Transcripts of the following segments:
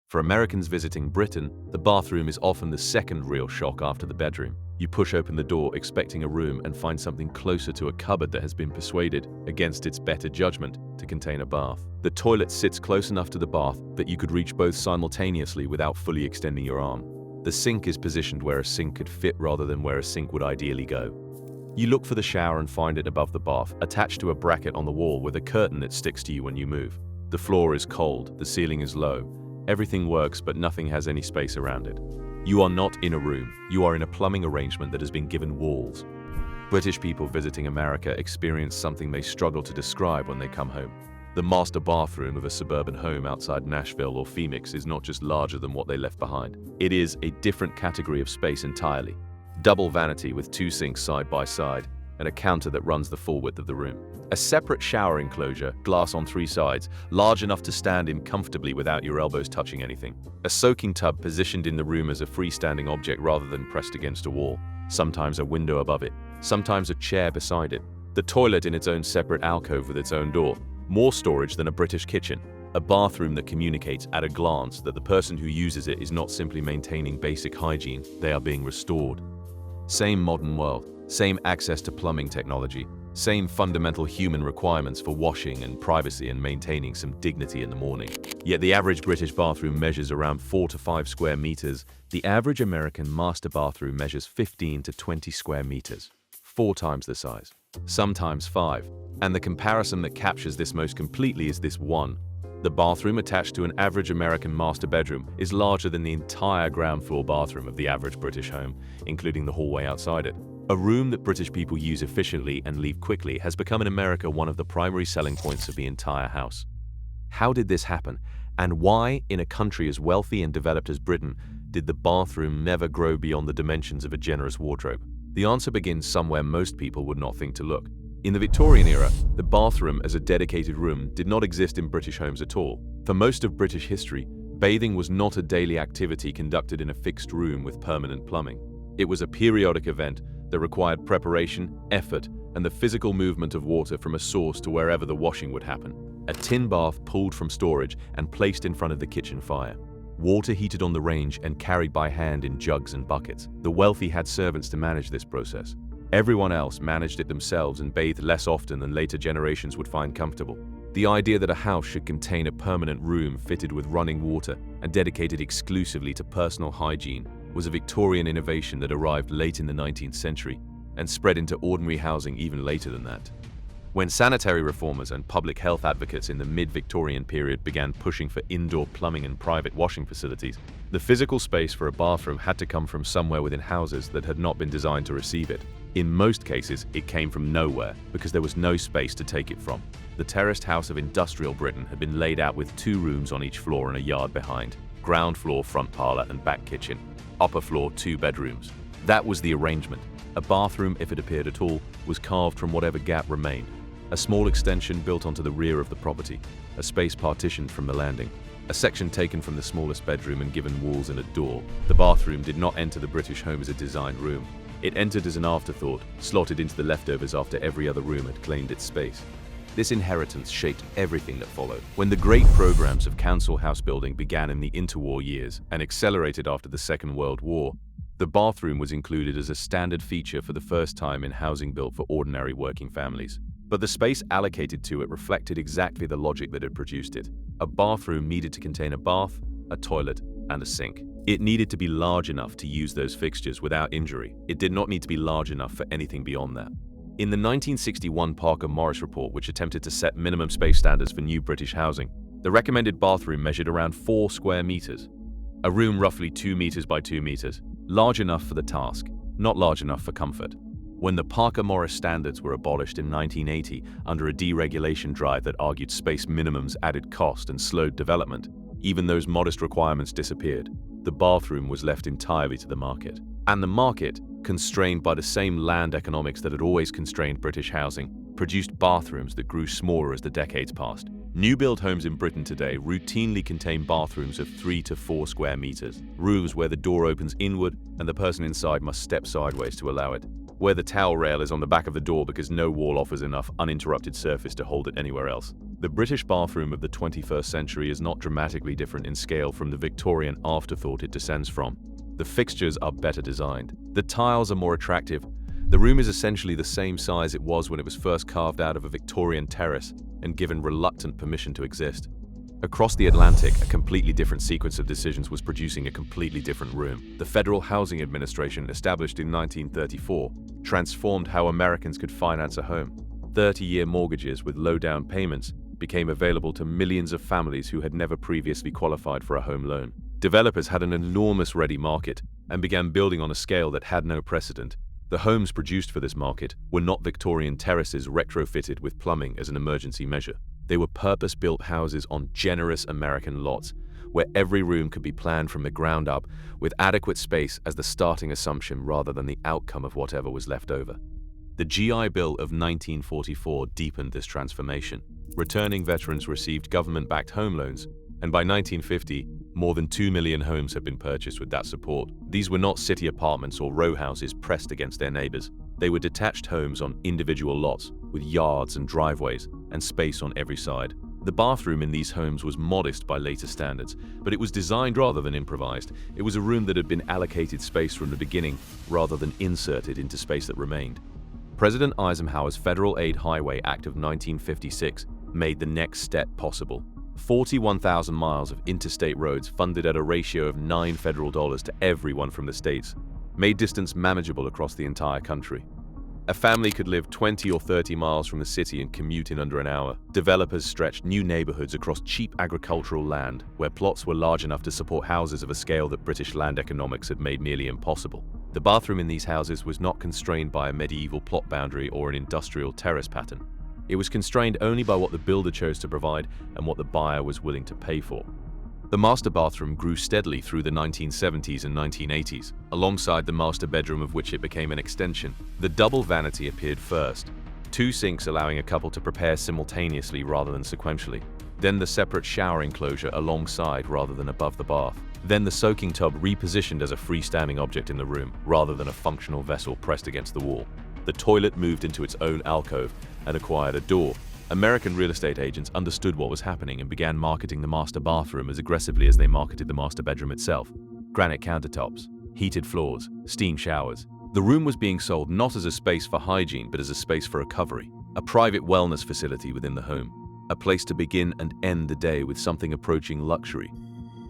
For Americans visiting Britain, the bathroom is often the second real shock after the bedroom. You push open the door expecting a room and find something closer to a cupboard that has been persuaded, against its better judgment, to contain a bath. The toilet sits close enough to the bath that you could reach both simultaneously without fully extending your arm. The sink is positioned where a sink could fit rather than where a sink would ideally go. You look for the shower and find it above the bath, attached to a bracket on the wall with a curtain that sticks to you when you move. The floor is cold, the ceiling is low. Everything works, but nothing has any space around it. You are not in a room, you are in a plumbing arrangement that has been given walls. British people visiting America experience something they struggle to describe when they come home. The master bathroom of a suburban home outside Nashville or Phoenix is not just larger than what they left behind. It is a different category of space entirely. Double vanity with two sinks side by side, and a counter that runs the full width of the room. A separate shower enclosure, glass on three sides, large enough to stand in comfortably without your elbows touching anything. A soaking tub positioned in the room as a freestanding object rather than pressed against a wall. Sometimes a window above it, sometimes a chair beside it. The toilet in its own separate alcove with its own door. More storage than a British kitchen. A bathroom that communicates at a glance that the person who uses it is not simply maintaining basic hygiene, they are being restored. Same modern world. Same access to plumbing technology, same fundamental human requirements for washing and privacy and maintaining some dignity in the morning. Yet the average British bathroom measures around 4 to 5 square meters. The average American master bathroom measures 15 to 20 square meters, 4 times the size, sometimes 5. And the comparison that captures this most completely is this one. The bathroom attached to an average American master bedroom is larger than the entire ground floor bathroom of the average British home, including the hallway outside it. A room that British people use efficiently and leave quickly has become in America one of the primary selling points of the entire house. How did this happen? And why, in a country as wealthy and developed as Britain, did the bathroom never grow beyond the dimensions of a generous wardrobe? The answer begins somewhere most people would not think to look. In the Victorian era, the bathroom as a dedicated room did not exist in British homes at all. For most of British history, bathing was not a daily activity conducted in a fixed room with permanent plumbing. It was a periodic event that required preparation, effort, and the physical movement of water from a source to wherever the washing would happen. A tin bath pulled from storage and placed in front of the kitchen fire. Water heated on the range and carried by hand in jugs and buckets. The wealthy had servants to manage this process. Everyone else managed it themselves and bathed less often than later generations would find comfortable. The idea that a house should contain a permanent room fitted with running water and dedicated exclusively to personal hygiene was a Victorian innovation that arrived late in the 19th century and spread into ordinary housing even later than that. When sanitary reformers and public health advocates in the mid-Victorian period began pushing for indoor plumbing and private washing facilities, the physical space for a bathroom had to come from somewhere within houses that had not been designed to receive it. In most cases, it came from nowhere because there was no space to take it from. The terraced house of industrial Britain had been laid out with 2 rooms on each floor and a yard behind. Ground floor, front parlor, and back kitchen. Upper floor, 2 bedrooms. That was the arrangement. A bathroom, if it appeared at all, was carved from whatever gap remained. A small extension built onto the rear of the property, a space partitioned from the landing, a section taken from the smallest bedroom and given walls and a door. The bathroom did not enter the British home as a designed room. It entered as an afterthought, slotted into the leftovers after every other room had claimed its space. This inheritance shaped everything that followed. When the great programs of council house building began in the interwar years and accelerated after the Second World War, the bathroom was included as a standard feature for the first time in housing built for ordinary working families. But the space allocated to it reflected exactly the logic that had produced it. A bathroom needed to contain a bath, a toilet, and a sink. It needed to be large enough to use those fixtures without injury. It did not need to be large enough for anything beyond that. In the 1961 Parker-Morris report, which attempted to set minimum space standards for new British housing, the recommended bathroom measured around 4 square meters. A room roughly 2 meters by 2 meters, large enough for the task, not large enough for comfort. When the Parker-Morris standards were abolished in 1980 under a deregulation drive that argued space minimums added cost and slowed development, even those modest requirements disappeared. The bathroom was left entirely to the market. And the market, constrained by the same land economics that had always constrained British housing, produced bathrooms that grew smaller as the decades passed. New-build homes in Britain today routinely contain bathrooms of 3 to 4 square meters, rooms where the door opens inward and the person inside must step sideways to allow it, where the towel rail is on the back of the door because no wall offers enough uninterrupted surface to hold it anywhere else. The British bathroom of the 21st century is not dramatically different in scale from the Victorian afterthought it descends from. The fixtures are better designed. The tiles are more attractive. The room is essentially the same size it was when it was first carved out of a Victorian terrace and given reluctant permission to exist. Across the Atlantic, a completely different sequence of decisions was producing a completely different room. The Federal Housing Administration, established in 1934, transformed how Americans could finance a home. 30-year mortgages with low down payments became available to millions of families who had never previously qualified for a home loan. Developers had an enormous ready market and began building on a scale that had no precedent. The homes produced for this market were not Victorian terraces retrofitted with plumbing as an emergency measure. They were purpose-built houses on generous American lots, where every room could be planned from the ground up with adequate space as the starting assumption rather than the outcome of whatever was left over. The GI Bill of 1944 deepened this transformation. Returning veterans received government-backed home loans, and by 1950, more than 2 million homes had been purchased with that support. These were not city apartments or row houses pressed against their neighbors. They were detached homes on individual lots, with yards and driveways, and space on every side. The bathroom in these homes was modest by later standards, but it was designed rather than improvised. It was a room that had been allocated space from the beginning, rather than inserted into space that remained. President Eisenhower's Federal Aid Highway Act of 1956 made the next step possible. 41,000 miles of interstate roads funded at a ratio of $9 federal to everyone from the states made distance manageable across the entire country. A family could live 20 or 30 miles from the city and commute in under an hour. Developers stretched new neighborhoods across cheap agricultural land, where plots were large enough to support houses of a scale that British land economics had made nearly impossible. The bathroom in these houses was not constrained by a medieval plot boundary or an industrial terrace pattern. It was constrained only by what the builder chose to provide and what the buyer was willing to pay for. The master bathroom grew steadily through the 1970s and 1980s, alongside the master bedroom of which it became an extension. The double vanity appeared first, 2 sinks allowing a couple to prepare simultaneously rather than sequentially. Then the separate shower enclosure alongside rather than above the bath. Then the soaking tub repositioned as a freestanding object in the room rather than a functional vessel pressed against the wall. The toilet moved into its own alcove and acquired a door. American real estate agents understood what was happening and began marketing the master bathroom as aggressively as they marketed the master bedroom itself. Granite countertops, heated floors, steam showers. The room was being sold not as a space for hygiene but as a space for recovery, a private wellness facility within the home, a place to begin and end the day with something approaching luxury.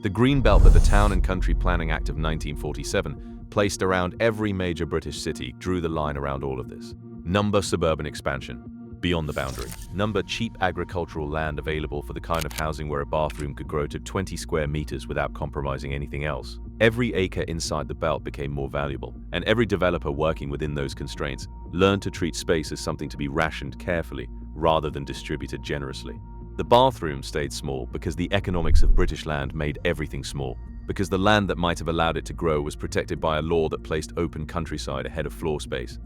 The green belt that the Town and Country Planning Act of 1947 placed around every major British city drew the line around all of this. Number suburban expansion, beyond the boundary. Number cheap agricultural land available for the kind of housing where a bathroom could grow to 20 square meters without compromising anything else. Every acre inside the belt became more valuable, and every developer working within those constraints learned to treat space as something to be rationed carefully rather than distributed generously. The bathroom stayed small because the economics of British land made everything small, because the land that might have allowed it to grow was protected by a law that placed open countryside ahead of floor space.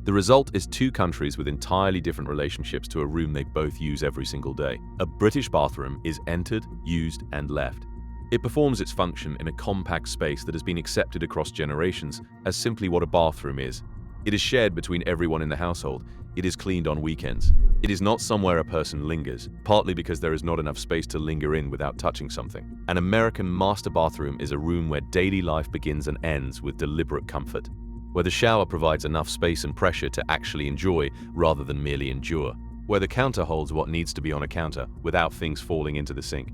The result is 2 countries with entirely different relationships to a room they both use every single day. A British bathroom is entered, used, and left. It performs its function in a compact space that has been accepted across generations as simply what a bathroom is. It is shared between everyone in the household. It is cleaned on weekends. It is not somewhere a person lingers, partly because there is not enough space to linger in without touching something. An American master bathroom is a room where daily life begins and ends with deliberate comfort, where the shower provides enough space and pressure to actually enjoy rather than merely endure, where the counter holds what needs to be on a counter without things falling into the sink,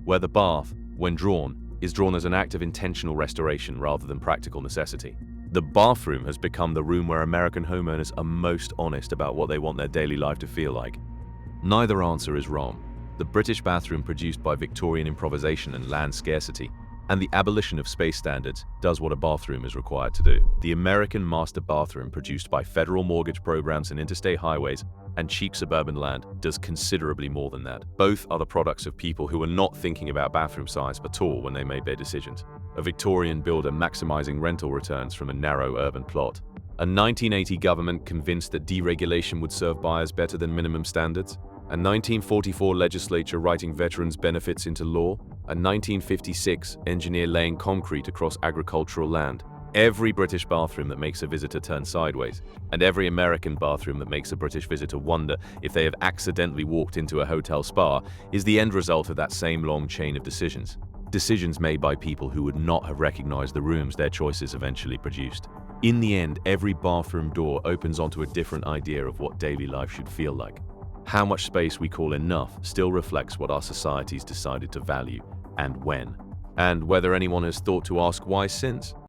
where the bath, when drawn, is drawn as an act of intentional restoration rather than practical necessity. The bathroom has become the room where American homeowners are most honest about what they want their daily life to feel like. Neither answer is wrong. The British bathroom, produced by Victorian improvisation and land scarcity, and the abolition of space standards, does what a bathroom is required to do. The American master bathroom, produced by federal mortgage programs and interstate highways and cheap suburban land, does considerably more than that. Both are the products of people who were not thinking about bathroom size at all when they made their decisions. A Victorian builder maximizing rental returns from a narrow urban plot. A 1980 government convinced that deregulation would serve buyers better than minimum standards. A 1944 legislature writing veterans' benefits into law. A 1956 engineer laying concrete across agricultural land. Every British bathroom that makes a visitor turn sideways, and every American bathroom that makes a British visitor wonder if they have accidentally walked into a hotel spa, is the end result of that same long chain of decisions. Decisions made by people who would not have recognized the rooms their choices eventually produced. In the end, every bathroom door opens onto a different idea of what daily life should feel like. How much space we call enough still reflects what our societies decided to value, and when. And whether anyone has thought to ask why since.